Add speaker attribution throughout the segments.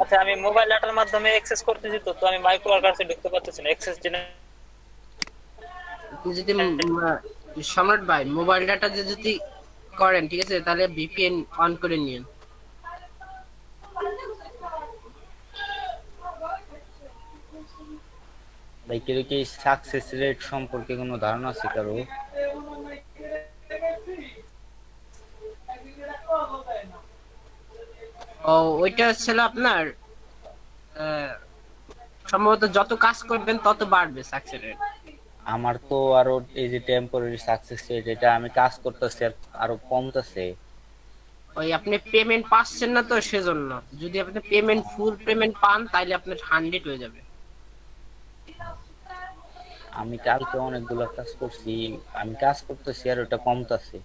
Speaker 1: আচ্ছা, আমি মোবাইল ডাটার মাধ্যমে অ্যাক্সেস করতেছি, তো তো আমি মাইক্রো ওয়ার্কার্সে ঢুকতে পারতেছি না, অ্যাক্সেস
Speaker 2: আপনি যদি সম্রাট ভাই মোবাইল ডাটা যদি করেন, ঠিক আছে, তাহলে ভিপিএন অন করে নিন।
Speaker 3: ভাই কেউ কি সাকসেস রেট সম্পর্কে কোনো ধারণা আছে কারো?
Speaker 2: ও, ওইটা ছিল আপনার সম্ভবত যত কাজ করবেন তত বাড়বে সাকসেস রেট।
Speaker 3: আমার তো আরো এই যে টেম্পোরারি সাকসেস রেট, এটা আমি কাজ করতেছি আর আরো কমতেছে।
Speaker 2: ওই আপনি পেমেন্ট পাচ্ছেন না তো সেজন্য। যদি আপনি পেমেন্ট ফুল পেমেন্ট পান তাহলে আপনার 100 হয়ে যাবে।
Speaker 3: আমি কালকে অনেকগুলো কাজ করছি, আমি কাজ করতেছি আর ওটা কমতেছে।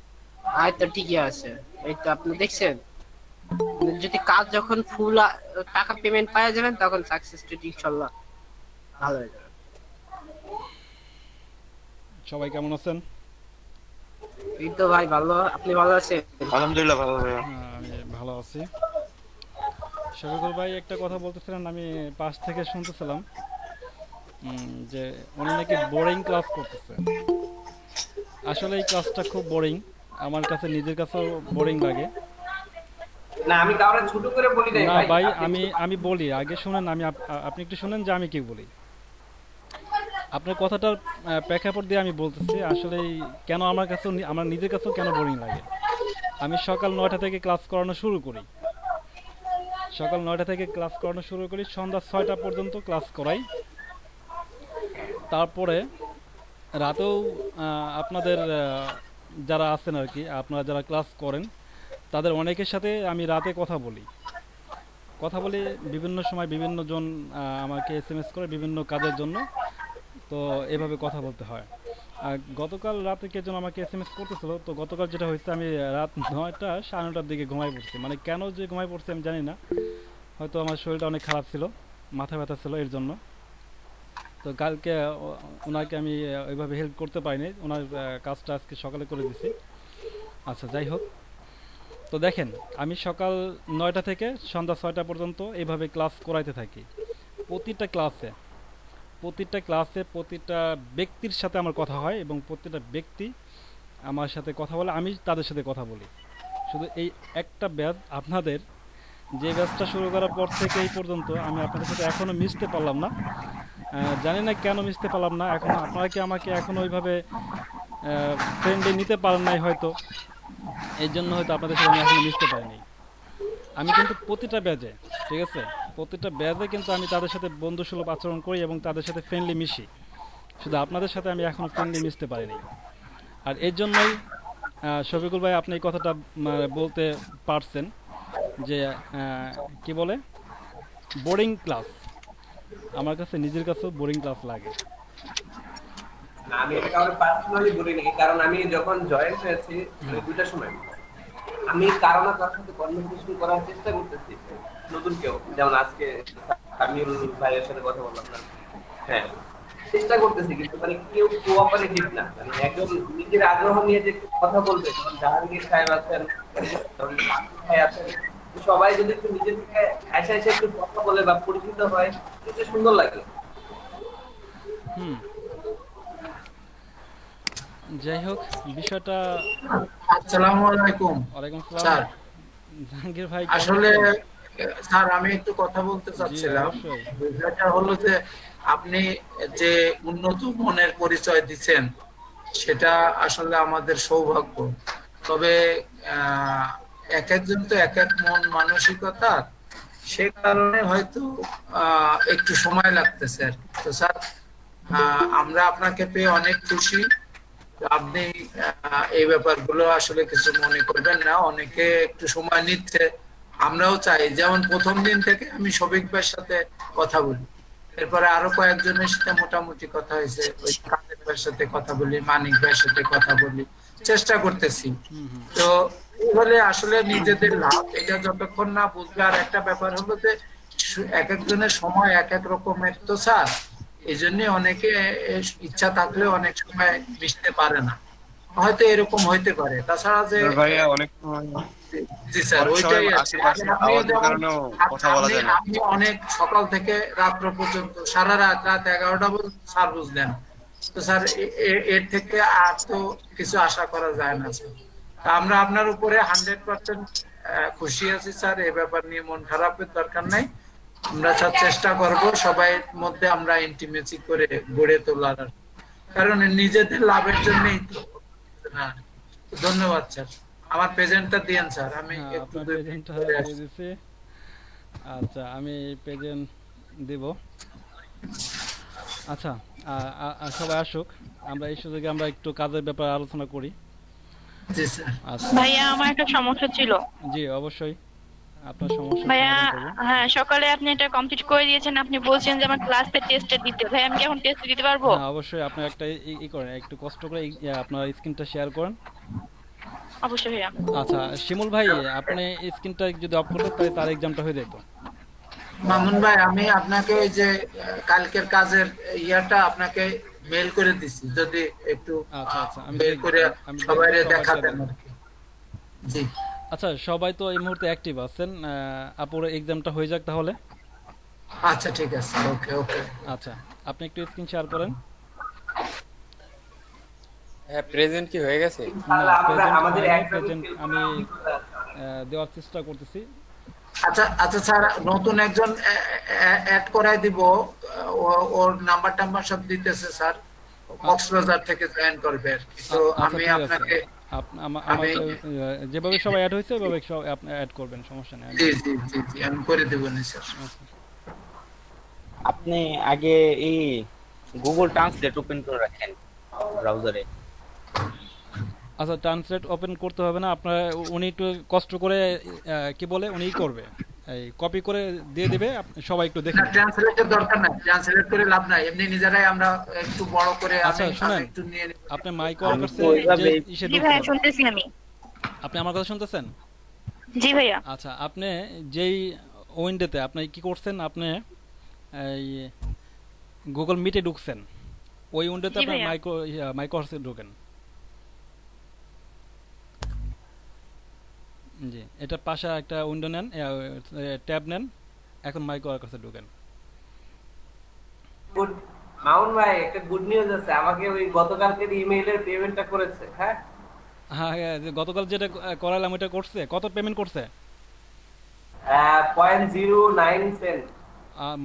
Speaker 2: আয় তো ঠিকই আছে। এই তো আপনি দেখছেন, যদি কাজ যখন ফুল টাকা পেমেন্ট পাওয়া যাবেন তখন সাকসেস রেট ইনশাল্লাহ ভালো হয়ে যাবে।
Speaker 4: সবাই কেমন আছেন?
Speaker 2: এই তো ভাই ভালো, আপনি ভালো আছেন?
Speaker 5: আলহামদুলিল্লাহ ভালো ভাইয়া।
Speaker 4: হ্যাঁ, আমি ভালো আছি। শফিকুল ভাই একটা কথা বলতেছিলেন, আমি পাশ থেকে শুনতেছিলাম যে উনি নাকি বোরিং ক্লাস করতেছে। আসলে এই ক্লাসটা খুব বোরিং, আমার কাছে নিজের কাছেও বোরিং লাগে।
Speaker 2: না, আমি কাউরে ছোট করে বলি নাই
Speaker 4: না
Speaker 2: ভাই,
Speaker 4: ভাই,
Speaker 2: আপনি
Speaker 4: আমি আমি বলি, আগে শুনেন, আপনি একটু শুনেন যে আমি কি বলি। আপনার কথাটার প্রেক্ষাপট দিয়ে আমি বলতেছি আসলে কেন আমার কাছেও আমার নিজের কাছেও কেন বোরিং লাগে। আমি সকাল 9টা থেকে ক্লাস করানো শুরু করি, সন্ধ্যা 6টা পর্যন্ত ক্লাস করাই। তারপরে রাতেও আপনাদের যারা আছেন আর কি, আপনারা যারা ক্লাস করেন তাদের অনেকের সাথে আমি রাতে কথা বলি বিভিন্ন সময় বিভিন্ন জন আমাকে এসএমএস করে বিভিন্ন কাজের জন্য। তো এভাবে কথা বলতে হয়। আর গতকাল রাতে কে যেন আমাকে এসএমএস করতেছিল, তো গতকাল যেটা হয়েছে, আমি রাত 9টা 9:30টার দিকে ঘুমাই পড়ছি। মানে কেন যে ঘুমাই পড়ছি আমি জানি না, হয়তো আমার শরীরটা অনেক খারাপ ছিল, মাথা ব্যথা ছিল এর জন্য। তো কালকে ওনাকে আমি ওইভাবে হেল্প করতে পারিনি, ওনার কাজটা আজকে সকালে করে দিছি। আচ্ছা, যাই হোক, তো দেখেন, আমি সকাল 9টা থেকে সন্ধ্যা 6টা পর্যন্ত এইভাবে ক্লাস করাইতে থাকি। প্রতিটা ক্লাসে প্রতিটা ব্যক্তির সাথে আমার কথা হয় এবং প্রতিটা ব্যক্তি আমার সাথে কথা বলে, আমি তাদের সাথে কথা বলি। শুধু এই একটা ব্যাচ, আপনাদের যে ব্যাচটা শুরু করার পর থেকে এই পর্যন্ত আমি আপনাদের সাথে এখনও মিশতে পারলাম না। জানি না কেন মিশতে পারলাম না, এখন আপনারা কি আমাকে এখনও ওইভাবে ফ্রেন্ডে নিতে পারেন নাই হয়তো, এই জন্য হয়তো আপনাদের সাথে আমি এখনও মিশতে পারিনি। আমি কিন্তু প্রতিটা ব্যাচে, ঠিক আছে, প্রতিটা ব্যাচে কিন্তু আমি তাদের সাথে বন্ধুসুলভ আচরণ করি এবং তাদের সাথে ফ্রেন্ডলি মিশি। শুধু আপনাদের সাথে আমি এখনও ফ্রেন্ডলি মিশতে পারিনি। আর এর জন্যই শফিকুল ভাই আপনি এই কথাটা বলতে পারছেন যে কি বলে, বোরিং ক্লাস। আমার কাছে নিজের কাছেও বোরিং ক্লাস লাগে।
Speaker 2: না, আমি এটা কাউকে পার্সোনালি বলি নাই, কারণ আমি যখন জয়েন হয়েছি
Speaker 4: হুম।
Speaker 2: দুইটার সময় আমি কারো না কারোর সাথে কনভারসেশন করার চেষ্টা করতেছি। নতুন কেউ, যেমন আজকে আমিউল ভাইয়ের সাথে কথা বললাম না, হ্যাঁ, চেষ্টা করতেছি, কিন্তু মানে কেউ কোঅপারেটিভ না। মানে একজন নিজের আগ্রহ নিয়ে যে কথা বলবে, যেমন জাহাঙ্গীর সাহেব আছেন, যেমন আকিব ভাই আছেন, তো সবাই যদি একটু নিজে থেকে এসে এসে একটু কথা বলে বা পরিচিত হয়, এটা সুন্দর লাগে।
Speaker 4: হুম। যাই হোক, বিষয়টা।
Speaker 6: আসসালামু আলাইকুম
Speaker 4: ওয়ালাইকুম আসসালাম।
Speaker 6: স্যার।
Speaker 4: জাহাঙ্গীর ভাই কেমন
Speaker 6: আসলে
Speaker 4: আছেন?
Speaker 6: স্যার আমি একটু কথা বলতে
Speaker 4: জি,
Speaker 6: চাচ্ছিলাম।
Speaker 4: অবশ্যই।
Speaker 6: বিষয়টা হলো যে আপনি যে উন্নত মনের পরিচয় দিচ্ছেন সেটা আসলে আমাদের সৌভাগ্য। তবে আহ, এক একজন তো এক এক মন মানসিকতা, সে কারণে হয়তো একটু সময় লাগতেছে আর কি। তো স্যার, আমরা আপনাকে পেয়ে অনেক খুশি। তো আপনি এই ব্যাপারগুলো আসলে কিছু মনে করবেন না, অনেকে একটু সময় নিচ্ছে। আমরাও চাই, যেমন প্রথম দিন থেকে আমি শফিক ভাইয়ের সাথে কথা বলি, এরপরে আরো কয়েকজনের সাথে মোটামুটি কথা হয়েছে, ওই কাদের ভাইয়ের সাথে কথা বলি, মানিক ভাইয়ের সাথে কথা বলি, চেষ্টা করতেছি।
Speaker 4: হুম, হুম।
Speaker 6: তো বলে আসলে নিজেদের লাভ এটা যতক্ষণ না বুঝবে। আর একটা ব্যাপার হলো যে এক একজনের সময় এক এক রকমের তো স্যার, এই জন্য অনেকে ইচ্ছা থাকলেও অনেক সময় মিশতে পারে না। হয়তো এরকম হইতে পারে। তাছাড়া যে
Speaker 5: ভাইয়া অনেক সময়
Speaker 6: জি স্যার,
Speaker 5: অনেক সময়
Speaker 6: ওইটাই আর কি।
Speaker 5: আশেপাশে
Speaker 6: আপনি
Speaker 5: আওয়াজের
Speaker 6: যেমন
Speaker 5: কারণেও কথা বলা যায় না।
Speaker 6: আপনি অনেক সকাল থেকে রাত্র পর্যন্ত সারা রাত 11টা পর্যন্ত স্যার বুঝলেন, তো স্যার এর থেকে আর তো কিছু আশা করা যায় না স্যার। তা আমরা আপনার উপরে 100% খুশি আছি স্যার, এই ব্যাপার নিয়ে মন খারাপের দরকার নাই। আমরা স্যার চেষ্টা করব সবাই মধ্যে আমরা ইন্টিমেসি করে গড়ে তোলার, কারণ নিজেদের লাভের জন্যই তো। হ্যাঁ, ধন্যবাদ স্যার। আমার প্রেজেন্টটা দিয়েন স্যার, আমি
Speaker 4: হ্যাঁ,
Speaker 6: একটু
Speaker 4: আপনার প্রেজেন্টটা দিয়ে দিছি। আচ্ছা, আমি প্রেজেন্ট দিব। আচ্ছা, সবাই আসুক, আমরা এই সুযোগে আমরা একটু কাজের ব্যাপারে আলোচনা করি।
Speaker 6: জি স্যার।
Speaker 4: আচ্ছা,
Speaker 7: ভাইয়া আমার একটা সমস্যা ছিল।
Speaker 4: জি অবশ্যই আপনার সমস্যা
Speaker 7: ভাইয়া
Speaker 4: সমাধান করব।
Speaker 7: হ্যাঁ, সকালে আপনি এটা কমপ্লিট করে দিয়েছেন, আপনি বলছেন যে আমার ক্লাসে টেস্টে দিতে। ভাই আমি কি এখন টেস্ট দিতে পারবো?
Speaker 4: হ্যাঁ অবশ্যই, আপনি একটা করেন, একটু কষ্ট করে আপনার স্ক্রিনটা শেয়ার করেন।
Speaker 7: অবশ্যই ভাইয়া।
Speaker 4: আচ্ছা শিমুল ভাই, আপনি স্ক্রিনটা যদি অফ করতেন তাহলে তার এক্সামটা হয়ে যেত।
Speaker 6: মামুন ভাই, আমি আপনাকে ওই যে কালকের কাজের ইয়াটা আপনাকে মেল করে দিছি, যদি একটু
Speaker 4: আচ্ছা আচ্ছা, আমি
Speaker 6: মেল করে সবাই দেখাতেন আর কি। জি
Speaker 4: আচ্ছা, সবাই তো এই মুহূর্তে অ্যাক্টিভ আছেন, আপুর এক্সামটা হয়ে যাক তাহলে।
Speaker 6: আচ্ছা ঠিক আছে, ওকে ওকে।
Speaker 4: আচ্ছা, আপনি একটু স্ক্রিন শেয়ার করেন।
Speaker 8: হ্যাঁ, প্রেজেন্ট কি হয়ে গেছে?
Speaker 2: তাহলে আমরা
Speaker 4: present
Speaker 2: আমাদের
Speaker 4: হয়নি,
Speaker 2: একটা
Speaker 4: present আমি দেওয়ার চেষ্টা করতেছি।
Speaker 6: আচ্ছা আচ্ছা স্যার, নতুন একজন অ্যাড করাই দিব, ওর নাম্বার টাম্বার সব দিতেছে স্যার, কক্সবাজার থেকে জয়েন করবে আর কি। তো
Speaker 4: আচ্ছা,
Speaker 6: আমি
Speaker 4: ঠিক আছে।
Speaker 6: আপনাকে
Speaker 4: আমাকে যেভাবে সবাই অ্যাড হয়েছে ওইভাবে সব আপনি অ্যাড করবেন, সমস্যা নেই।
Speaker 6: জি জি জি জি, আমি করে দেব না স্যার।
Speaker 4: আচ্ছা।
Speaker 3: আপনি আগে এই গুগল ট্রান্সলেট ওপেন করে রাখেন ব্রাউজারে।
Speaker 4: আচ্ছা, ট্রান্সলেট ওপেন করতে হবে না আপনার, উনি একটু কষ্ট করে কি বলে উনিই করবে, এই কপি করে দিয়ে দিবে, সবাই একটু দেখে
Speaker 6: না, ট্রান্সলেটের দরকার নাই, ট্রান্সলেট করে লাভ নাই, এমনি নিজেরাই আমরা একটু বড় করে
Speaker 4: আচ্ছা শুনেন,
Speaker 6: একটু নিয়ে নেব।
Speaker 4: আপনি মাইক অন করতে
Speaker 7: জি ভাইয়া, শুনতেছি আমি।
Speaker 4: আপনি আমার কথা শুনতেছেন?
Speaker 7: জি ভাইয়া।
Speaker 4: আচ্ছা, আপনি যেই উইন্ডোতে আপনি কি করছেন, আপনি এই গুগল মিটে ঢুকছেন, ওই উইন্ডোতে
Speaker 7: জি
Speaker 4: আপনি
Speaker 7: ভাইয়া।
Speaker 4: মাইক্রোসফটে ঢোকেন। জি, এটা পাশে একটা উইন্ডো নেন, ট্যাব নেন, এখন মাইক্রোসফটে ঢোকেন।
Speaker 2: মাউন ভাই, একটা গুড নিউজ আছে, আমাকে ওই গতকালকের ইমেইলের পেমেন্টটা করেছে। হ্যাঁ
Speaker 4: হ্যাঁ হ্যাঁ, যে গতকাল যেটা করালাম ওটা করছে, কত পেমেন্ট করছে?
Speaker 2: 0.09 সেন্ট।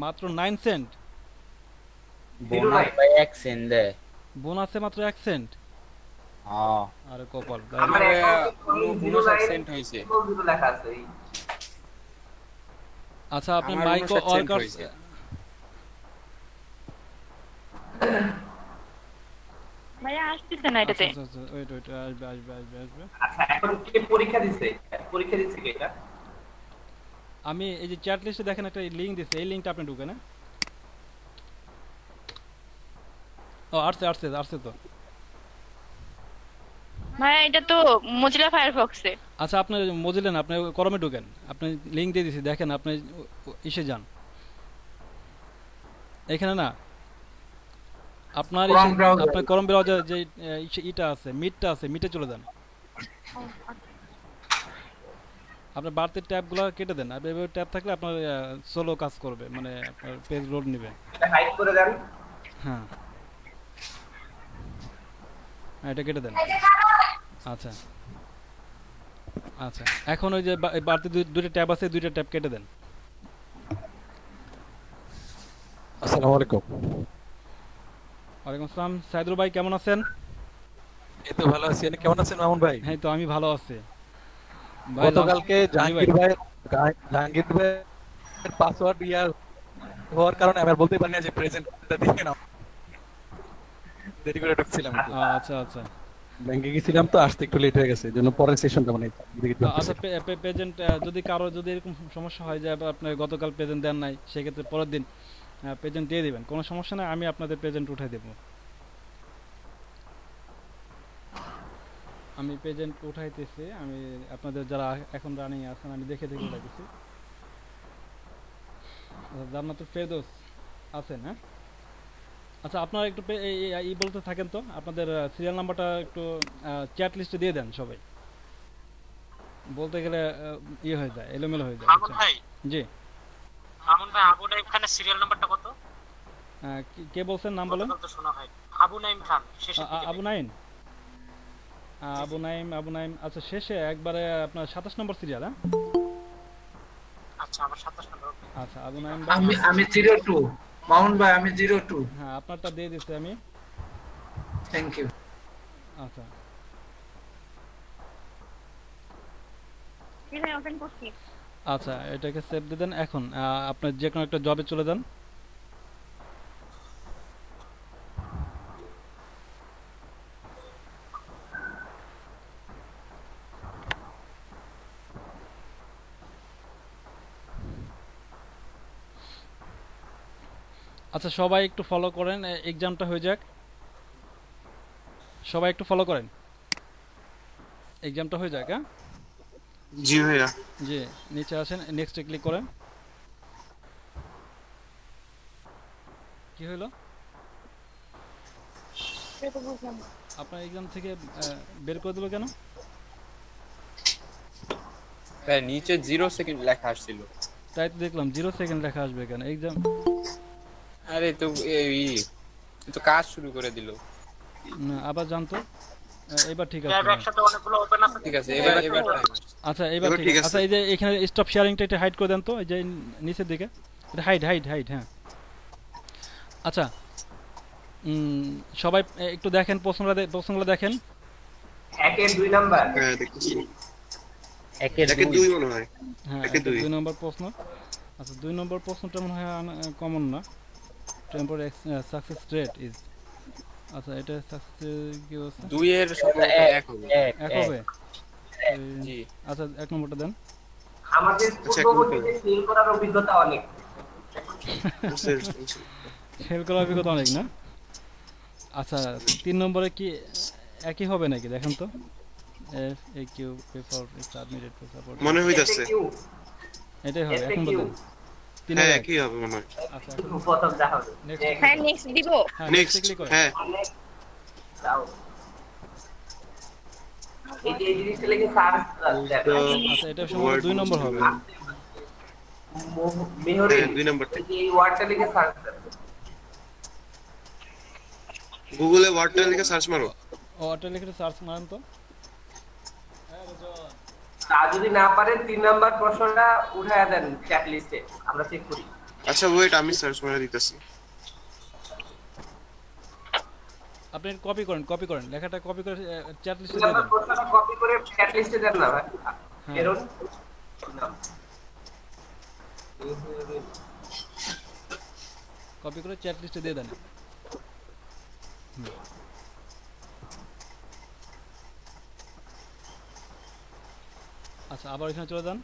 Speaker 4: মাত্র 9 সেন্ট।
Speaker 3: বোনাস বাই 1 সেন্ট দেয়।
Speaker 4: বোনাসে মাত্র 1 সেন্ট।
Speaker 3: হ্যাঁ,
Speaker 4: আরে কপাল।
Speaker 2: আমার অ্যাকাউন্টে
Speaker 8: 59 সেন্ট হয়েছে।
Speaker 2: লেখা আছে।
Speaker 4: আচ্ছা, আপনি
Speaker 8: আমার
Speaker 4: মাইক্রো
Speaker 8: 59 সেন্ট
Speaker 4: ওয়ার্কার্স
Speaker 8: হয়েছে।
Speaker 7: ভাইয়া আসতেছে না এটাতে।
Speaker 4: আচ্ছা আচ্ছা, ওয়েট ওয়েট, আসবে আসবে আসবে আসবে।
Speaker 2: আচ্ছা, এখন কে পরীক্ষা দিছে? পরীক্ষা দিছে কি এটা?
Speaker 4: আমি এই যে চ্যাট লিস্টে দেখেন একটা লিংক দিছে, এই লিংকটা আপনি ঢুকেন। ও আসছে আসছে আসছে তো।
Speaker 7: ভাইয়া এটা তো মোজিলা ফায়ারফক্সে।
Speaker 4: আচ্ছা, আপনি মজিলা না, আপনি করমে ঢুকেন, আপনি লিংক দিয়ে দিছি, দেখেন আপনি ইসে যান, এখানে না আপনার আপনার করম ব্রাউজার যে ইটা আছে, মিটটা আছে, মিটে চলে যান। আপনার বাড়তি ট্যাবগুলো কেটে দেন, আর এভাবে ট্যাব থাকলে আপনার সোলো কাজ করবে, মানে আপনার পেজ লোড নেবে।
Speaker 2: এটা হাইড করে দেন।
Speaker 4: হ্যাঁ, এটা কেটে দেন। আচ্ছা আচ্ছা, এখন ওই যে বাড়তি দুইটা ট্যাব আছে, দুইটা ট্যাব কেটে দেন।
Speaker 9: আসসালামু আলাইকুম।
Speaker 4: ওয়ালাইকুম আসসালাম। সাইদুল ভাই কেমন আছেন?
Speaker 9: এই তো ভালো আছি। আপনি কেমন আছেন মামুন ভাই?
Speaker 4: হ্যাঁ, তো আমি ভালো আছি ভাই।
Speaker 9: গতকালকে জাহাঙ্গীর ভাইয়ের পাসওয়ার্ড হওয়ার কারণে আমি আর বলতে পারি না যে প্রেজেন্টটা দিয়ে নাও, দেরি করে ঢুকছিলাম।
Speaker 4: আচ্ছা আচ্ছা
Speaker 9: ব্যাংকে গেছিলাম তো, আসতে একটু লেট হয়ে গেছে, জন্য পরের সেশনটা মানে
Speaker 4: আচ্ছা, প্রেজেন্ট যদি কারো যদি এরকম সমস্যা হয় যে আপনি গতকাল প্রেজেন্ট দেন নাই, সেক্ষেত্রে পরের দিন প্রেজেন্ট দিয়ে দিবেন, কোনো সমস্যা নাই, আমি আপনাদের প্রেজেন্ট উঠাই দেব। আমি প্রেজেন্ট উঠাইতেছি, আমি আপনাদের যারা এখন রানিং আছেন আমি দেখে দেখে উঠাইতেছি। জান্নাতুল ফেরদৌস আছেন? হ্যাঁ আচ্ছা আপনারা একটু এই বলতে থাকেন তো আপনাদের সিরিয়াল নাম্বারটা একটু চ্যাট লিস্টে দিয়ে দেন সবাই, বলতে গেলে ইয়ে হয়ে যায়, এলোমেলো হয়ে যায়।
Speaker 1: মামুন
Speaker 4: আচ্ছা
Speaker 1: ভাই,
Speaker 4: জি
Speaker 1: মামুন ভাই, আবু নাইম খানের সিরিয়াল নাম্বারটা কত?
Speaker 4: কে বলছেন নাম বলেন?
Speaker 1: গতকাল তো শোনা হয় আবু নাইম খান শেষের দিকে।
Speaker 4: আবু নাইম, আবু নাইম আচ্ছা শেষে একবারে আপনার 27 নম্বর সিরিয়াল। হ্যাঁ
Speaker 1: আচ্ছা আমার 27 নম্বর।
Speaker 4: আচ্ছা আবু নাইম
Speaker 6: আমি 02 মামুন ভাই, আমি 02।
Speaker 4: হ্যাঁ আপনারটা দিয়ে দিচ্ছি আমি।
Speaker 6: Thank you.
Speaker 4: আচ্ছা
Speaker 7: ওপেন করছি।
Speaker 4: আচ্ছা এটাকে সেভ দিয়ে দেন। এখন আপনি যে কোনো একটা জবে চলে যান। আচ্ছা সবাই একটু ফলো করেন, এক্সামটা হয়ে যাক, সবাই একটু ফলো করেন, এক্সামটা হয়ে যাক। হ্যাঁ
Speaker 5: জি ভাইয়া।
Speaker 4: জি নিচে আসেন, নেক্সটে ক্লিক করেন। কি হলো আপনার এক্সাম থেকে বের করে দিল কেন?
Speaker 8: ভাই নিচে 0 সেকেন্ড লেখা আসছিল।
Speaker 4: তাই তো দেখলাম 0 সেকেন্ড লেখা আসবে কেন এক্সাম?
Speaker 8: আরে তো এই তো কাজ শুরু করে দিল।
Speaker 4: না আবার জানতো, এবার ঠিক আছে।
Speaker 1: ট্যাব একসাথে অনেকগুলো ওপেন আছে।
Speaker 8: ঠিক আছে এবার
Speaker 4: আচ্ছা এবার ঠিক আছে। আচ্ছা এই যে এখানে স্টপ শেয়ারিংটা এটা হাইড করে দেন তো, এই যে নিচের দিকে এটা হাইড। হ্যাঁ আচ্ছা সবাই একটু দেখেন প্রশ্নগুলো দেখেন।
Speaker 2: 1 এর 2 নাম্বার।
Speaker 5: হ্যাঁ দেখছি।
Speaker 3: 1 এর
Speaker 5: 2 মনে হয়।
Speaker 4: হ্যাঁ
Speaker 5: 1 এর 2
Speaker 4: 2 নম্বর প্রশ্ন। আচ্ছা 2 নম্বর প্রশ্নটা মনে হয় কমন না। টেম্পোরারি সাকসেস রেট ইজ, আচ্ছা এটা সাকসেস কি হচ্ছে?
Speaker 8: 2 এর সম্পর্ক 1 হবে।
Speaker 4: 1 হবে
Speaker 8: জি।
Speaker 4: আচ্ছা 1 নম্বরটা দেন।
Speaker 2: আমাদের পূর্ববর্তীতে ফেল করার অভিজ্ঞতা অনেক।
Speaker 4: ফেল করার অভিজ্ঞতা অনেক না? আচ্ছা 3 নম্বরে কি একই হবে নাকি দেখেন তো? F A Q paper submitted for support
Speaker 5: মনে হইতাছে
Speaker 4: এটাই হবে। এখন বলেন
Speaker 5: হ্যাঁ কি হবে মনে হয়।
Speaker 4: আচ্ছা
Speaker 2: প্রথম যা হবে
Speaker 7: হ্যাঁ নেক্সট দিব।
Speaker 5: নেক্সট হ্যাঁ
Speaker 2: দাও। এই যে জিনিসটা লিখে সার্চ দেন।
Speaker 4: আচ্ছা এটা সম্ভবত 2 নম্বর হবে।
Speaker 2: মেহরি
Speaker 5: 2 নম্বরটা
Speaker 2: এই ওয়ার্ডটা লিখে সার্চ দেন।
Speaker 5: গুগলে ওয়ার্ডটা লিখে সার্চ মারো।
Speaker 4: ওয়ার্ডটা লিখে সার্চ মারেন তো।
Speaker 2: তা যদি না পারেন 3 নাম্বার প্রশ্নটা উঠায়া দেন চ্যাট লিস্টে, আমরা চেক করি।
Speaker 5: আচ্ছা ওয়েট আমি সার্চ মারা দিতেছি।
Speaker 4: আপনি কপি করেন লেখাটা কপি করে চ্যাট লিস্টে
Speaker 2: 3
Speaker 4: দিয়ে
Speaker 2: নাম্বার
Speaker 4: দেন।
Speaker 2: প্রশ্নটা কপি করে চ্যাট লিস্টে দেন না ভাই। এরন
Speaker 4: কপি করে চ্যাট লিস্টে দিয়ে দেন। আচ্ছা আবার এখানে চলে যান।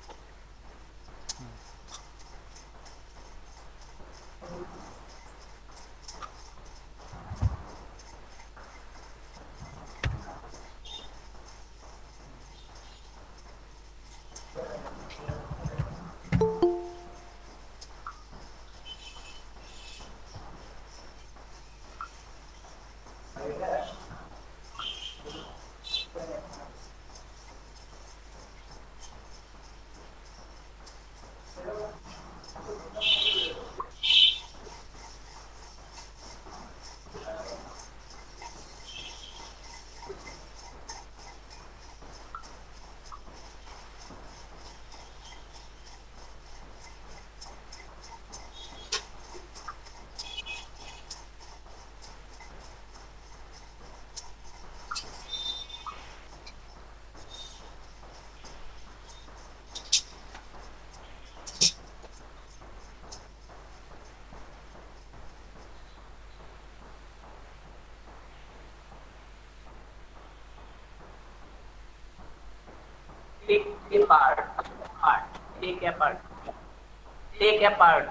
Speaker 2: take apart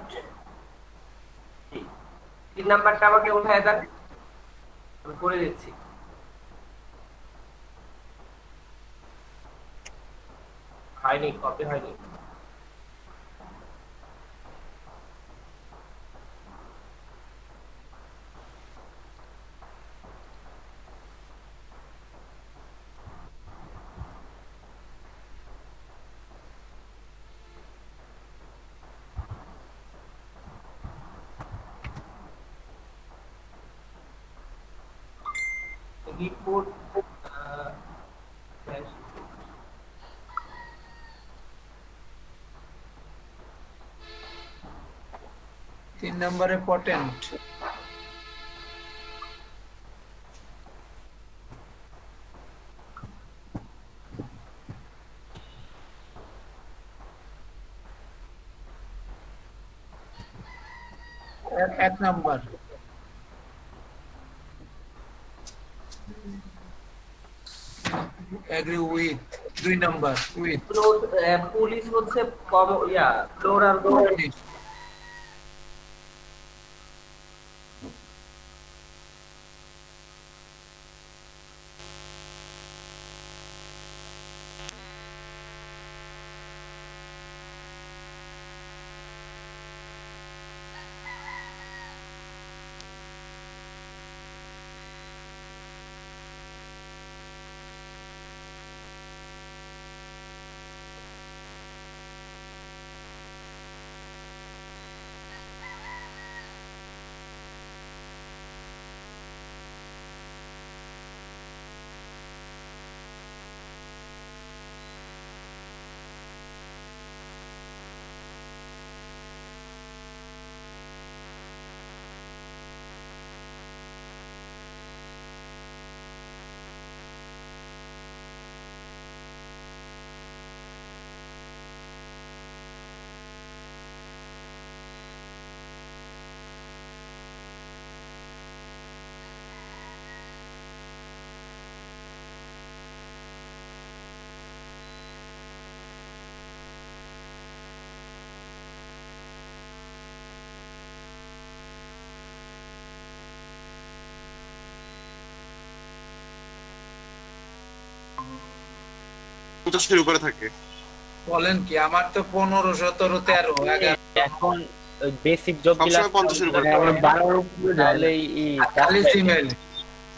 Speaker 2: 3 নাম্বারটা আমাকে উঠায় দেন, আমি করে দিচ্ছি। হয়নি, কপি হয়নি। রিপোর্ট
Speaker 6: 3 নম্বরে পটেন্ট। এক নম্বর এগ্রি উইথ, 2 নম্বর উইথ।
Speaker 2: পুলিশ হচ্ছে কম ইয়া ফ্লোর আর
Speaker 6: পুলিশ।
Speaker 5: শুরু করে থাকে।
Speaker 6: বলেন কি, আমার তো 15, 17, 13, 11
Speaker 3: এখন বেসিক জব
Speaker 5: সবসময় 50 এর উপরে।
Speaker 3: 12 এর উপরে তাহলে
Speaker 6: খালি জিমেইল,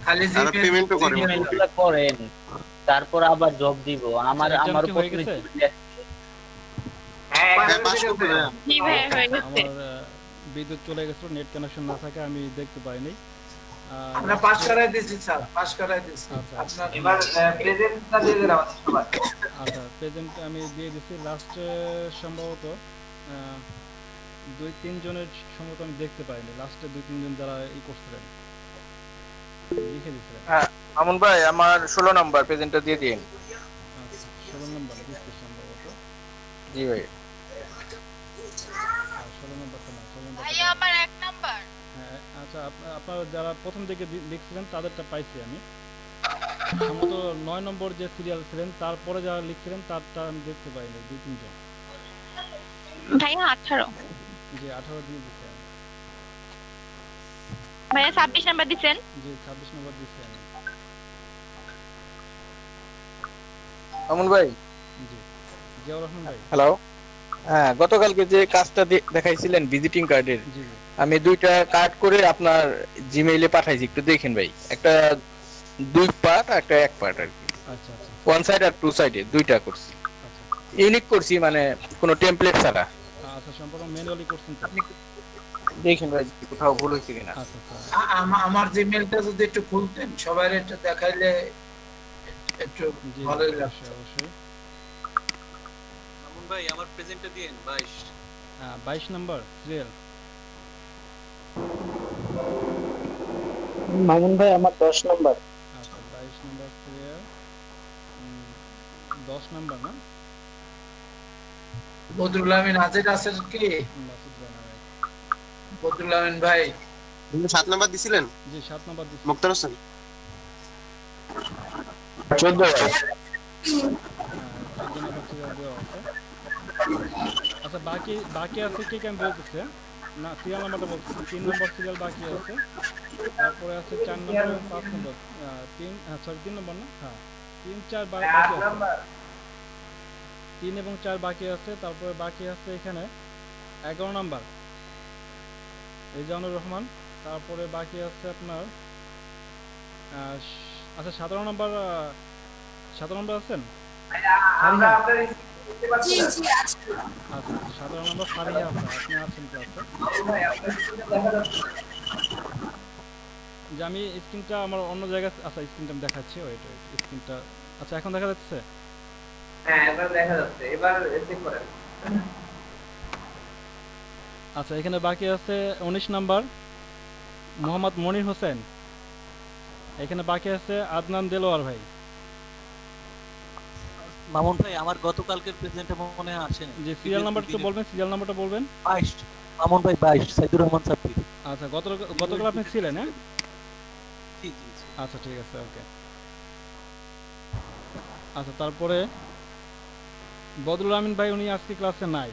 Speaker 6: খালি
Speaker 5: আর পেমেন্টও করে
Speaker 3: জিমেইলগুলো করেন, তারপর আবার জব দিব। আমার উপর
Speaker 4: হয়ে গেছে।
Speaker 2: হ্যাঁ
Speaker 5: পাস করতে না।
Speaker 7: জি ভাই হয়ে গেছে।
Speaker 4: আমার বিদ্যুৎ চলে গেছিল, নেট কানেকশন না থাকে আমি দেখতে পাইনি।
Speaker 6: আমরা পাস করাই দিয়েছি স্যার, পাস করাই দিয়েছি।
Speaker 4: আচ্ছা।
Speaker 6: আপনার
Speaker 2: এবার প্রেজেন্টটা দিয়ে দেন আমাদের সবার।
Speaker 4: আচ্ছা, প্রেজেন্ট আমি দিয়ে দিছি। লাস্ট সম্ভবত 2-3 জনের সম্ভবত আমি দেখতে পাইনি। লাস্টে 2-3 জন যারা এই করছিলেন লিখে দিছিলেন।
Speaker 10: হ্যাঁ আমন ভাই, আমার 16 নাম্বার প্রেজেন্টটা দিয়ে দিন।
Speaker 4: আচ্ছা, 16 নম্বর দিচ্ছি সম্ভবত।
Speaker 10: জি ভাই।
Speaker 4: 16 নম্বর তো না, 16 নম্বর।
Speaker 7: ভাইয়া আমার 1 নাম্বার।
Speaker 4: হ্যাঁ, আচ্ছা, আপনারা যারা প্রথম দিকে লিখছিলেন তাদেরটা পাইছি আমি। সম্ভবত 9 নম্বর যে সিরিয়াল ছিলেন তারপরে যারা লিখছিলেন তারটা আমি দেখতে পাইনি, 2-3 জন।
Speaker 7: ভাইয়া 18।
Speaker 4: জি 18 দিয়ে দিচ্ছি আমি।
Speaker 7: ভাইয়া 26 নাম্বার দিবেন।
Speaker 4: জি 26 নম্বর দিচ্ছি আমি।
Speaker 10: আমন ভাই।
Speaker 4: জি জিয়াউর রহমান ভাই।
Speaker 10: হ্যালো। হ্যাঁ, গতকালকে যে কাজটা দেখাইছিলেন ভিজিটিং কার্ডের,
Speaker 4: জি জি
Speaker 10: আমি 2টা কার্ড করে আপনার জিমেইলে পাঠাইছি, একটু দেখেন ভাই। একটা 2 পার্ট, একটা 1 পার্ট আর কি।
Speaker 4: আচ্ছা আচ্ছা
Speaker 10: 1 সাইড আর 2 সাইডে 2টা করছি।
Speaker 4: আচ্ছা।
Speaker 10: ইউনিক করছি, মানে কোনো টেমপ্লেট ছাড়া।
Speaker 4: আচ্ছা, সম্পূর্ণ ম্যানুয়ালি করছেন তো?
Speaker 10: দেখেন ভাই কোথাও ভুল হয়েছে কিনা।
Speaker 4: আচ্ছা আচ্ছা
Speaker 6: আমার জিমেইলটা যদি একটু খুলতেন, সবাই একটু দেখাইলে একটু
Speaker 4: জি
Speaker 6: ভালো লাগতো।
Speaker 4: অবশ্যই অবশ্যই।
Speaker 11: মামুন ভাই আমার প্রেজেন্টটা দিয়েন 22।
Speaker 4: 22 নম্বর সিরিয়াল।
Speaker 12: মামুন ভাই আমার 10 নাম্বার।
Speaker 4: আচ্ছা 22 নম্বর সিরিয়াল, 10 নম্বর না?
Speaker 6: বদরুল আমিন হাজির আছেন কি?
Speaker 4: মাসুদ রানা ভাই।
Speaker 6: বদরুল আমিন ভাই
Speaker 5: 7 নাম্বার দিছিলেন?
Speaker 4: জি 7 নম্বর দিছি।
Speaker 5: মুক্তার হোসেন
Speaker 10: 14 ভাই।
Speaker 4: 14 নম্বর সিরিয়াল দেওয়া আছে। আচ্ছা, বাকি আছে কি আমি বলতেছি, হ্যাঁ? না সিরিয়াল নাম্বারটা বলছি। 3 নম্বর সিরিয়াল বাকি আছে, তারপরে আছে 4 নম্বর এবং 5 নম্বর। 3 নম্বর না, হ্যাঁ 3, 4 বাকি আছে। 3 এবং 4 বাকি আছে। তারপরে বাকি আছে এখানে 11 নম্বর রেজাউনুর রহমান। তারপরে বাকি আছে আপনার আচ্ছা 17 নম্বর। 17 নম্বর আছেন?
Speaker 2: আমরা আপনার দেখতে পাচ্ছি না।
Speaker 4: আচ্ছা 17 নম্বর ফারিয়া আপনি আছেন ক্লাসে?
Speaker 2: ভাই আপনার দেখা যাচ্ছে।
Speaker 4: জি যে আমি স্ক্রিনটা আমার অন্য জায়গায়, আচ্ছা স্ক্রিনটা আমি দেখাচ্ছি, ওয়েট স্ক্রিনটা, আচ্ছা এখন দেখা যাচ্ছে?
Speaker 2: হ্যাঁ এবার দেখা যাচ্ছে, এবার চেক করেন।
Speaker 4: আচ্ছা এখানে বাকি আছে 19 নাম্বার মোহাম্মদ মনির হোসেন, এখানে বাকি আছে আদনান দেলোয়ার ভাই।
Speaker 9: মামুন ভাই আমার গতকালকের প্রেজেন্টে মনে হয় আসেনি।
Speaker 4: যে সিরিয়াল নাম্বারটা বলবেন, সিরিয়াল নাম্বারটা বলবেন।
Speaker 9: 22 মামুন ভাই 22 সাইদুর রহমান সাব্বির।
Speaker 4: আচ্ছা গতকাল আপনি ছিলেন? হ্যাঁ
Speaker 9: জি জি।
Speaker 4: আচ্ছা ঠিক আছে, ওকে। আচ্ছা তারপরে বদরুল আমিন ভাই, উনি আজকে ক্লাসে নাই,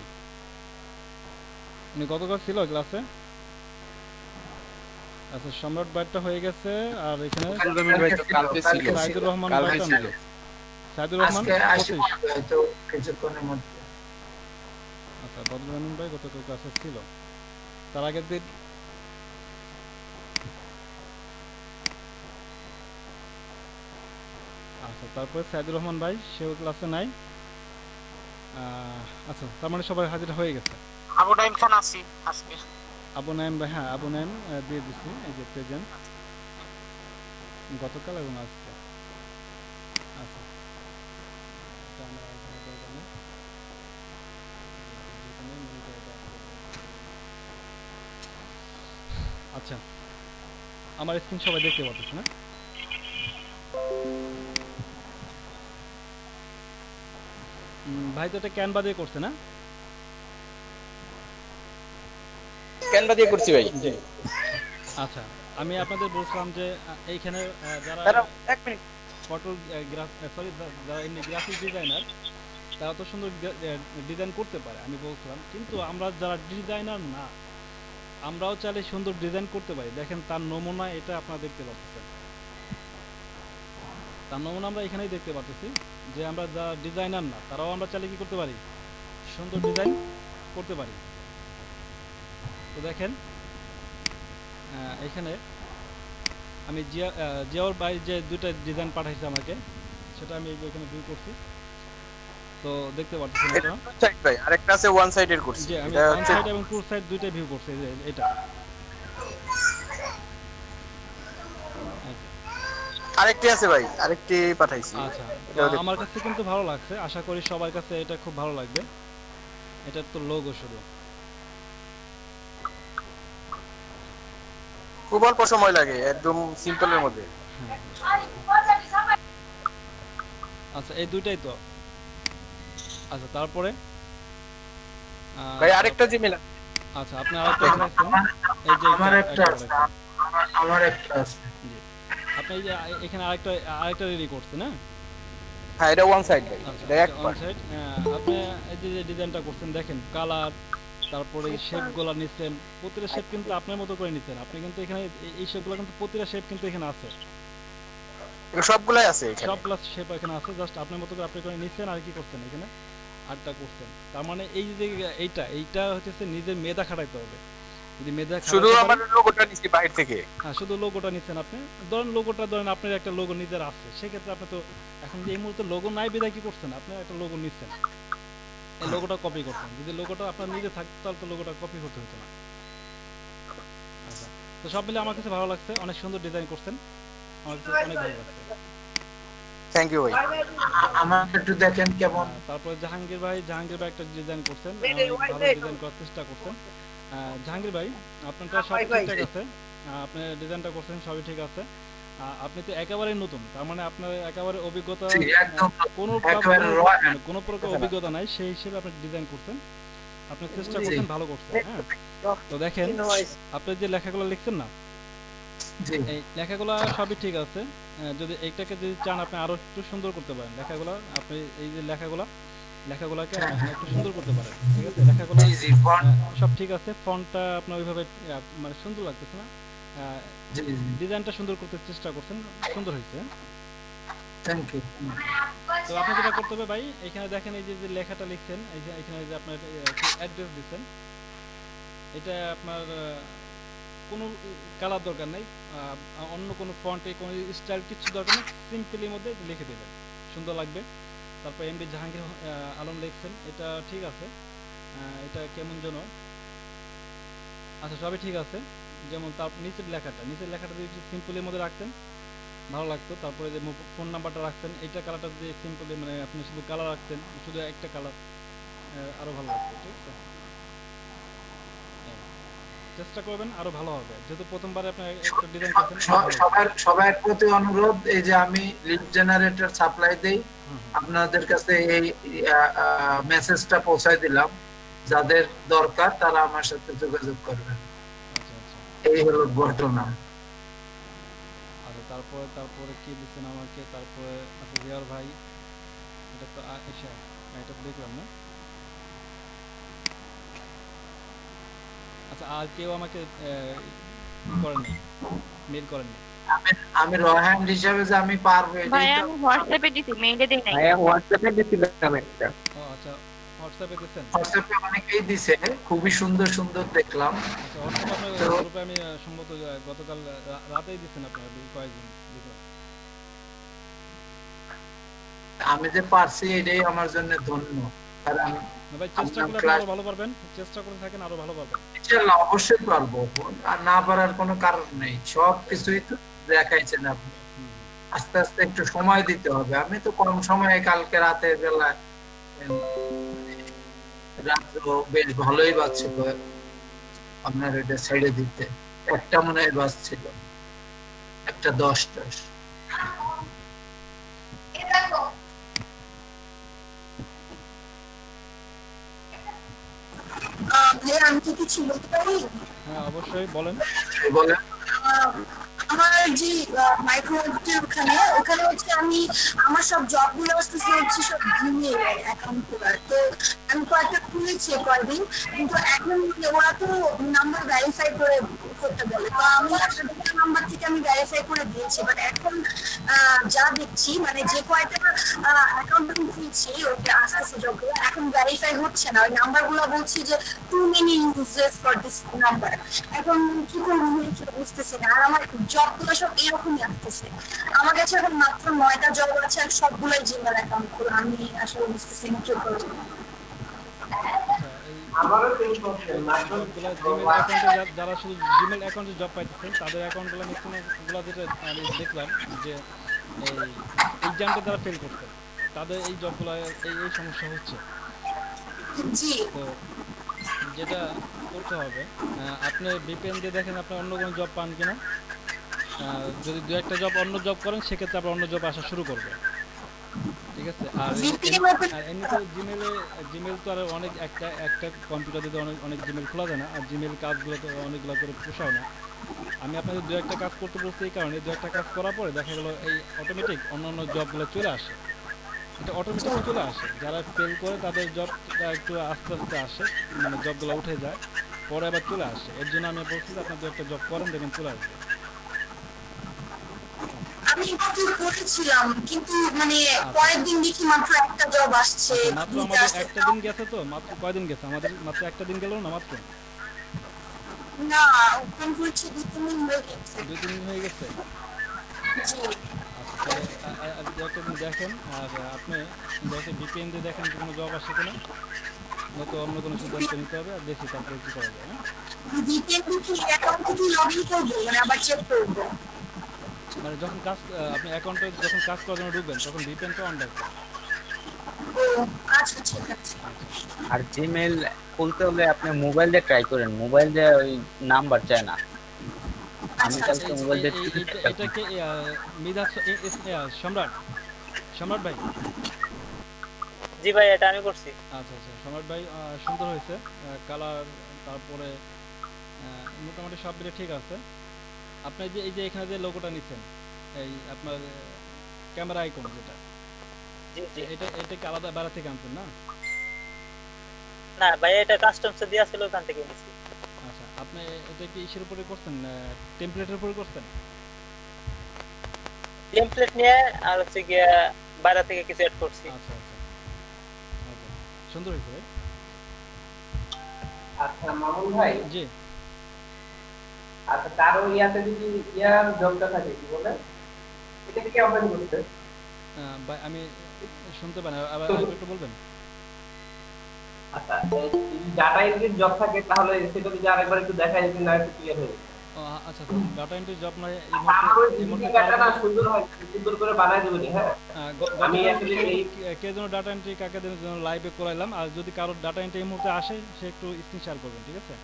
Speaker 4: উনি গতকাল ছিল ক্লাসে। আচ্ছা সম্রাট ভাইটা হয়ে গেছে, আর এখানে সাইদুর রহমান ভাইটা নাই। সাইদুর রহমান
Speaker 6: কিছুক্ষণের মধ্যে।
Speaker 4: আচ্ছা বদরুল আমিন ভাই গতকাল ক্লাসে ছিল, তার আগের দিন আচ্ছা তারপরে সাইদুর রহমান ভাই সেও ক্লাসে নাই। আচ্ছা তার মানে সবাই হাজির হয়ে গেছে।
Speaker 12: আবু নাইম খান আছি আজকে।
Speaker 4: আবু নাইম ভাই, হ্যাঁ আবু নাইম দিয়ে দিচ্ছি, এই যে প্রেজেন্ট গতকাল এবং আজকে। আচ্ছা আচ্ছা আমার স্ক্রিন সবাই দেখতে পাচ্ছেন না? ভাই তো এটা ক্যানভা দিয়ে করছে না?
Speaker 10: ক্যানভা দিয়ে করছি ভাই।
Speaker 4: জি আচ্ছা আমি আপনাদের বলছিলাম যে এইখানে যারা ফটো সরি যারা এমনি গ্রাফিক ডিজাইনার তারা তো সুন্দর ডিজাইন করতে পারে, আমি বলছিলাম, কিন্তু আমরা যারা ডিজাইনার না আমরাও চাইলে সুন্দর ডিজাইন করতে পারি। দেখেন তার নমুনা এটা আপনারা দেখতে পাচ্ছেন, তার নমুনা আমরা এখানেই দেখতে পাচ্ছি যে আমরা যারা ডিজাইনার না তারাও আমরা চাইলে কি করতে পারি, সুন্দর ডিজাইন করতে পারি। তো দেখেন এখানে আমি জিয়াউর ভাই যে দুইটা ডিজাইন পাঠাইছে আমাকে, সেটা আমি এখানে ভিউ করছি, তো দেখতে পাচ্ছেন এটা
Speaker 10: সাইড ভাই, আরেকটা আছে ওয়ান সাইডের করছি।
Speaker 4: জি আমি ওয়ান সাইড এবং টু সাইড দুইটা ভিউ করছি, এটা
Speaker 10: আরেকটি আছে ভাই, আরেকটি পাঠাইছি।
Speaker 4: আচ্ছা আমার কাছে কিন্তু ভালো লাগছে, আশা করি সবার কাছে এটা খুব ভালো লাগবে। এটা তো লোগো শুধু,
Speaker 10: খুব অল্প সময় লাগে, একদম সিম্পলের মধ্যে।
Speaker 4: আচ্ছা এই দুইটাই তো। আচ্ছা তারপরে
Speaker 10: ভাই আরেকটা জিমেল।
Speaker 4: আচ্ছা আপনি আরেকটা দেখাচ্ছেন, এই যে
Speaker 6: আমার একটা আছে।
Speaker 4: জি আপনি এই যে এখানে আরেকটা রেডি করছেন না?
Speaker 10: হ্যাঁ এটা ওয়ান সাইড ভাই, এটা এক
Speaker 4: ওয়ান সাইড। আপনি এই যে ডিজাইনটা করছেন দেখেন, কালার তারপরে শেপগুলো নিছেন, প্রতিটা শেপ কিন্তু আপনার মতো করে নিছেন আপনি, কিন্তু এখানে এই শেপগুলো কিন্তু প্রতিটা শেপ কিন্তু এখানে আছে,
Speaker 10: সবগুলাই আছে এখানে,
Speaker 4: সবগুলা শেপ এখানে আছে, জাস্ট আপনার মতো করে আপনি করে নিছেন আর কি করছেন এখানে আটটা করছেন। তার মানে এই যে এইটা হচ্ছে নিজের মেধা খাটাইতে হবে। যদি মেধা
Speaker 10: শুধু আমার লোগোটা নিছি বাইরে থেকে,
Speaker 4: হ্যাঁ শুধু লোগোটা নিছেন আপনি, ধরেন লোগোটা ধরেন আপনার একটা লোগো নিজের আছে, সেক্ষেত্রে আপনি তো এখন যে এই মুহূর্তে লোগো নাই বিধায় কি করছেন, আপনি একটা লোগো নিচ্ছেন, এই লোগোটা কপি করছেন। যদি লোগোটা আপনার নিজে থাকতো তাহলে তো লোগোটা কপি করতে হতো না। আচ্ছা তো সব মিলে আমার কাছে ভালো লাগছে, অনেক সুন্দর ডিজাইন করছেন, আমার কাছে অনেক ভালো লাগছে।
Speaker 10: থ্যাংক ইউ ভাই।
Speaker 6: আমার একটু দেখেন কেমন।
Speaker 4: তারপর জাহাঙ্গীর ভাই একটা ডিজাইন করছেন, ভালো ডিজাইন করার চেষ্টা করছেন। জাহাঙ্গীর ভাই আপনারটা সব ঠিকঠাক আছে, আপনি ডিজাইনটা করছেন সবই ঠিক আছে। আপনি তো একেবারে নতুন, তার মানে আপনার একেবারে অভিজ্ঞতা কোনো প্রকার অভিজ্ঞতা নাই, সেই হিসেবে আপনি ডিজাইন করছেন, আপনি চেষ্টা করছেন ভালো করছেন। হ্যাঁ তো দেখেন আপনি যে লেখাগুলো লিখছেন না, এই লেখাগুলো সবই ঠিক আছে। যদি এইটাকে যদি চান আপনি আরো একটু সুন্দর করতে পারেন লেখাগুলো, আপনি এই যে লেখাগুলোকে একটু সুন্দর করতে পারেন, ঠিক আছে? লেখাগুলো সব ঠিক আছে, ফন্টটা আপনার ওইভাবে মানে সুন্দর লাগতেছে না, ডিজাইনটা সুন্দর করতে চেষ্টা করছেন, সুন্দর হয়েছে।
Speaker 6: Thank you.
Speaker 4: তো আপনি যেটা করতে হবে ভাই, এখানে দেখেন এই যে লেখাটা লিখছেন, এই যে এখানে যে আপনার অ্যাড্রেস দিচ্ছেন, এটা আপনার কোনো কালার দরকার নাই, অন্য কোনো ফন্টে কোনো স্টাইল কিছু দরকার নেই, সিম্পলের মধ্যে লিখে দেবেন, সুন্দর লাগবে। তারপর এমডি জাহাঙ্গীর আলম লিখছেন, এটা ঠিক আছে, এটা কেমন যেন, আচ্ছা সবই ঠিক আছে। যেমন তার নিচের লেখাটা যদি সিম্পলের মধ্যে রাখতেন ভালো লাগতো। তারপরে যে ফোন নাম্বারটা রাখতেন, এইটা কালারটা যদি সিম্পলি মানে আপনি শুধু কালার রাখতেন, শুধু একটা কালার, আরো ভালো লাগতো। ঠিক আছে, চেষ্টা করবেন আরো ভালো হবে, যেহেতু প্রথমবারে আপনি একটা ডিজাইন করছেন।
Speaker 6: সবার প্রতি অনুরোধ, এই যে আমি লিড জেনারেটর সাপ্লাই দেই, আপনাদের কাছে এই মেসেজটা পৌঁছায় দিলাম, যাদের দরকার তারা আমার সাথে যোগাযোগ করবেন। এই হলো ঘটনা।
Speaker 4: আচ্ছা, তারপরে কি দিচ্ছেন আমাকে? তারপরে আচ্ছা জিয়ার ভাই, এটা তো আয়েশা, এটা দেখলাম না। আচ্ছা, আর কেউ আমাকে করেননি, মেল করেননি।
Speaker 6: আমি রয়হান হিসাবে যে আমি পারবো
Speaker 7: ভাই আমি হোয়াটসঅ্যাপে দিছি, মেইলে দেই নাই।
Speaker 2: ভাই হোয়াটসঅ্যাপে দিছিলাম একটা।
Speaker 4: ও আচ্ছা, হোয়াটসঅ্যাপে দিছেন?
Speaker 6: হোয়াটসঅ্যাপে অনেকেই দিছে, খুবই সুন্দর সুন্দর দেখলাম।
Speaker 4: আচ্ছা, হোয়াটসঅ্যাপে আপনার গ্রুপে আমি সম্ভবত গতকাল রাতেই দিছেন আপনারা কয়েকজন দেখলাম।
Speaker 6: আমি যে পারছি এটাই আমার জন্য ধন্য, কারণ
Speaker 4: ভাই চেষ্টা করলে আরো ভালো পারবেন, চেষ্টা করে থাকেন আরো ভালো পারবেন
Speaker 6: ইনশাআল্লাহ। অবশ্যই পারবো, আর না পারার কোনো কারণ নেই। সব কিছুই তো দেখাইছেন আপনি, আস্তে আস্তে একটু সময় দিতে হবে। আমি তো কম সময়ে কালকে রাতের বেলা রাত্র বেশ ভালোই বাজছিল আপনার এটা ছেড়ে দিতে, একটা মনে হয় বাজছিল, একটা 10
Speaker 13: ভাই আমি কি কিছু বলতে পারি?
Speaker 4: হ্যাঁ অবশ্যই বলেন।
Speaker 6: বলেন।
Speaker 13: আমার যে মাইক্রোওয়েভের ওখানে হচ্ছে আমি আমার সব জব গুলো আসতেছে হচ্ছে সব জিমেইল অ্যাকাউন্ট খোলার। তো আমি কয়েকটা খুলেছি কয়েকদিন, কিন্তু এখন ওরা তো নাম্বার ভেরিফাই করে করতে বলে। তো আমি একটা দুটো নাম্বার থেকে আমি ভেরিফাই করে দিয়েছি, বাট এখন যা দেখছি মানে যে কয়েকটা অ্যাকাউন্ট খুলছি ওকে আসতেছে জবগুলো, এখন ভেরিফাই হচ্ছে না। ওই নাম্বারগুলো বলছি যে too many uses for this number. এখন কি করবো বুঝতেছি না। আর আমার জবগুলো সব এরকমই আসতেছে। আমার কাছে এখন মাত্র 9টা জব আছে, আর সবগুলোই জিমেল অ্যাকাউন্ট খোলা। আমি আসলে বুঝতেছি না কি করবো।
Speaker 4: যারা শুধু জিমেল অ্যাকাউন্টে জব পাইতেছেন তাদের অ্যাকাউন্টগুলো ম্যাক্সিমামগুলো যেটা আমি দেখলাম যে এই এক্সামটা যারা ফেল করতেন তাদের এই জবগুলো এই সমস্যা হচ্ছে। তো যেটা করতে হবে, আপনি ভিপিএন দিয়ে দেখেন আপনার অন্য কোনো জব পান কিনা। যদি দু একটা জব অন্য জব করেন সেক্ষেত্রে আপনার অন্য জব আসা শুরু করবে। ঠিক আছে, আর এমনিতে জিমেল তো আর অনেক একটা কম্পিউটার দিয়ে অনেক জিমেল খোলা যায় না, আর জিমেল কাজগুলো তো অনেকগুলো করে পোষায় না। আমি আপনাদের দু একটা কাজ করতে বলছি এই কারণে, দু একটা কাজ করার পরে দেখা গেলো এই অটোমেটিক অন্যান্য জবগুলো চলে আসে। এটা অটোমেটিক চলে আসে, যারা ফেল করে তাদের জবটা একটু আস্তে আস্তে আসে, মানে জবগুলো উঠে যায় পরে আবার চলে আসে। এর জন্য আমি বলছি যে আপনার দু একটা জব করেন, দেখবেন চলে আসবে।
Speaker 13: আমি একটু করেছিলাম, কিন্তু মানে পরের দিন দেখি মাত্র একটা জব আসছে।
Speaker 4: মাত্র আমাদের একটা দিন গেছে, তো মাত্র কয়দিন গেছে? আমাদের মাত্র একটা দিন গেল না মাত্র?
Speaker 13: না, ওপেন করছি 2-3 দিন হয়ে গেছে।
Speaker 4: 2-3 দিন হয়ে গেছে।
Speaker 13: জি।
Speaker 4: আচ্ছা, আর একটা দিন দেখেন, আর আপনি দেখে ভিপিএন দিয়ে দেখেন কোনো জব আসে কিনা, নয়তো অন্য কোনো সিদ্ধান্ত নিতে হবে, আর দেখি তারপরে কি করা যায়।
Speaker 13: ভিপিএন কি অ্যাকাউন্ট থেকে লগইন করব মানে আবার চেক করব?
Speaker 4: মানে যখন কাজ আপনি অ্যাকাউন্টে যখন কাজ করার জন্য ঢুকবেন তখন ভিপিএনটা অন রাখবেন।
Speaker 13: ও আচ্ছা, ঠিক আছে।
Speaker 3: আর জিমেল খুলতে হলে আপনি মোবাইল দিয়ে ট্রাই করেন, মোবাইল দিয়ে ওই নাম্বার চায় না। আমি কালকে মোবাইল দিয়ে
Speaker 4: এটাকে মিদাস সম্রাট ভাই।
Speaker 1: জি ভাই, এটা আমি করছি।
Speaker 4: আচ্ছা আচ্ছা, সম্রাট ভাই সুন্দর হয়েছে কালার, তারপরে মোটামুটি সব মিলে ঠিক আছে। আপনি যে এই যে এখানে যে লোগোটা নিচ্ছেন, এই আপনার ক্যামেরা আইকন যেটা, এটা কি আলাদা বাইরে থেকে আনছেন না?
Speaker 1: না ভাই, এটা কাস্টমসে দেয়া ছিল, ওখান থেকে নিয়েছি।
Speaker 4: আচ্ছা, আপনি এটা কি ইসের উপরে করছেন, টেমপ্লেটের উপরে করছেন?
Speaker 1: টেমপ্লেট নিয়ে আর হচ্ছে গিয়া বাইরে থেকে কিছু এড করছি।
Speaker 4: আচ্ছা আচ্ছা, সুন্দর হয়েছে ভাই।
Speaker 2: আচ্ছা মামুন ভাই।
Speaker 4: জি।
Speaker 2: আচ্ছা, কারো ইয়াতে যদি ইয়ার জবটা থাকে কি বলে, এটা কি আপনি বলতে?
Speaker 4: ভাই আমি শুনতে পাই না, আবার একটু বলবেন?
Speaker 2: আচ্ছা, যদি ডাটা এন্ট্রির জব থাকে তাহলে সেটা যদি আরেকবার একটু দেখাই যদি না একটু ক্লিয়ার হয়ে যায়।
Speaker 4: আচ্ছা ডাটা এন্ট্রি জব নয় এই
Speaker 2: আমার ওই
Speaker 4: মুহূর্তে
Speaker 2: ডাটা না সুন্দর হয়, সুন্দর করে বানায় দেবেন। হ্যাঁ আমি আসলে এই
Speaker 4: কে যেন ডাটা এন্ট্রি কাকে যেন লাইভে করাইলাম, আর যদি কারো ডাটা এন্ট্রি এই মুহূর্তে আসে সে একটু স্ক্রিন শেয়ার করবেন, ঠিক আছে?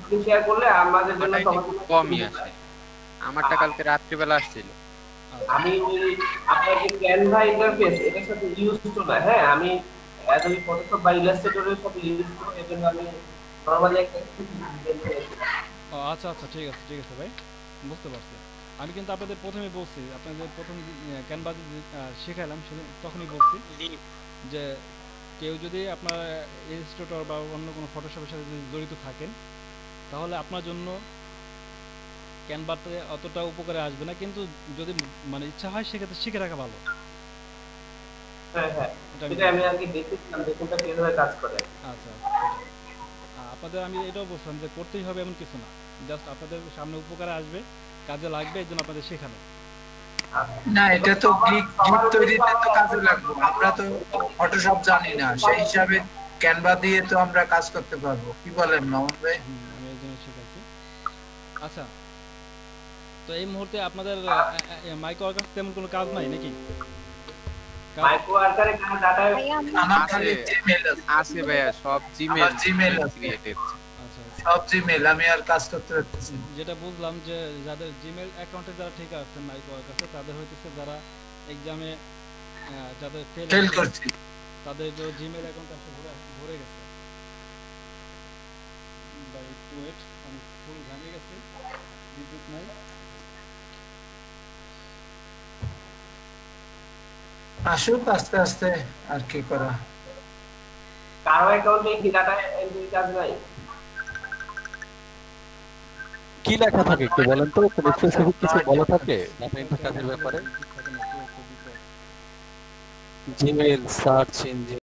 Speaker 2: স্ক্রিন শেয়ার করলে আমাদের জন্য
Speaker 8: কমই আসে, আমারটা কালকে রাত্রিবেলা আসছিল।
Speaker 2: আমি ওই আপনার যে ক্যানভা ইন্টারফেস এটার সাথে ইউজ তো না। হ্যাঁ আমি অ্যাডোবি ফটোশপ বা ইলাস্ট্রেটরের সাথে ইউজ করি, এজন্য আমি নরমালি একটা
Speaker 4: আচ্ছা আচ্ছা ঠিক আছে ভাই, বুঝতে পারছি। আমি কিন্তু আপনাদের প্রথমে বলছি, আপনাদের প্রথম ক্যানভা শেখালাম তখনই বলছি যে কেউ যদি আপনার ইলাস্ট্রেটর বা অন্য কোনো ফটোশপের সাথে যদি জড়িত থাকেন তাহলে আপনার জন্য ক্যানভাতে অতটা উপকারে আসবে না, কিন্তু যদি মানে ইচ্ছা হয় সেক্ষেত্রে শিখে রাখা ভালো।
Speaker 2: হ্যাঁ হ্যাঁ এটা আমি আগে দেখেছিলাম দেখুনটা কিভাবে কাজ করে।
Speaker 4: আচ্ছা আপনাদের আমি এটাও বলছিলাম যে করতেই হবে এমন কিছু না, জাস্ট আপনাদের সামনে উপকারে আসবে, কাজে লাগবে, এই জন্য আপনাদের শেখানো।
Speaker 6: না এটা তো গিগ তৈরিতে তো কাজে লাগবে, আমরা তো ফটোশপ জানি না, সেই হিসাবে ক্যানভা দিয়ে তো আমরা কাজ করতে পারবো। কি বলেন মামুন ভাই?
Speaker 4: আমি এই জন্য শেখাচ্ছি। আচ্ছা তো এই মুহূর্তে আপনাদের মাইক্রো ওয়ার্কার তেমন কোনো কাজ নাই নাকি?
Speaker 2: মাইক্রো ওয়ার্কারে কাজ ডাটা
Speaker 6: আমার খালি জিমেইল
Speaker 8: আছে ভাইয়া, সব
Speaker 6: জিমেইল
Speaker 8: ক্রিয়েটেড।
Speaker 4: আচ্ছা
Speaker 6: সব জিমেইল, আমি আর কাজ করতে পারতেছি।
Speaker 4: যেটা বুঝলাম যে যাদের জিমেইল অ্যাকাউন্টে যারা ঠিক আছে মাইক্রো ওয়ার্কারে, তাদের হইতেছে যারা এক্সামে যাদের
Speaker 6: ফেল করছে
Speaker 4: তাদের যে জিমেইল অ্যাকাউন্ট আসলে ভরে গেছে। বাই একটু ওয়েট, আমি ফুল ঘামে গেছি, বিদ্যুৎ নাই।
Speaker 6: আসুক আস্তে আস্তে, আর কি করা।
Speaker 2: কারো অ্যাকাউন্টে কি ডাটা এন্ট্রি কাজ নাই?
Speaker 14: কি লেখা থাকে একটু বলেন তো, কোন স্পেসিফিক কিছু বলা থাকে ডাটা এন্ট্রি কাজের ব্যাপারে? Gmail search engine